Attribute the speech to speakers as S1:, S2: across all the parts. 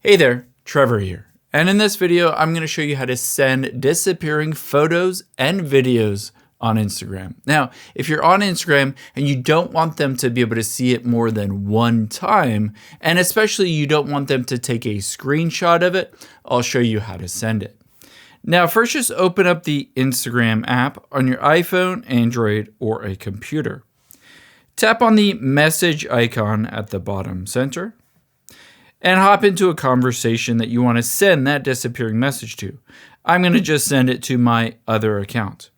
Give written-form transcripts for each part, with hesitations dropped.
S1: Hey there, Trevor here. And in this video, I'm going to show you how to send disappearing photos and videos on Instagram. Now, if you're on Instagram and you don't want them to be able to see it more than one time, and especially you don't want them to take a screenshot of it, I'll show you how to send it. Now, first just open up the Instagram app on your iPhone, Android, or a computer. Tap on the message icon at the bottom center and hop into a conversation that you want to send that disappearing message to. I'm going to just send it to my other account.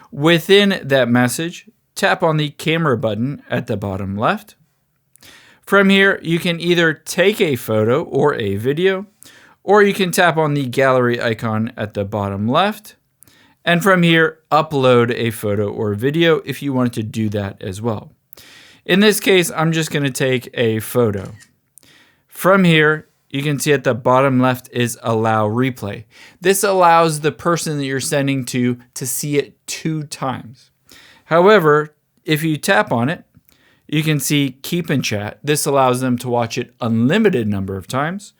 S1: Within that message, tap on the camera button at the bottom left. From here, you can either take a photo or a video, or you can tap on the gallery icon at the bottom left. And from here, upload a photo or video if you wanted to do that as well. In this case, I'm just going to take a photo. From here, you can see at the bottom left is allow replay. This allows the person that you're sending to see it 2 times. However, if you tap on it, you can see keep in chat. This allows them to watch it unlimited number of times,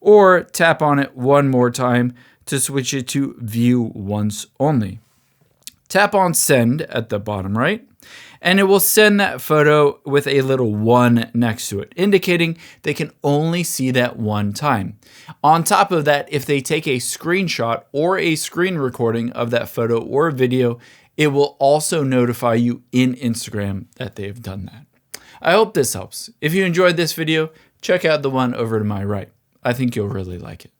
S1: or tap on it one more time to switch it to view once only. Tap on send at the bottom right, and it will send that photo with a little 1 next to it, indicating they can only see that one time. On top of that, if they take a screenshot or a screen recording of that photo or video, it will also notify you in Instagram that they have done that. I hope this helps. If you enjoyed this video, check out the one over to my right. I think you'll really like it.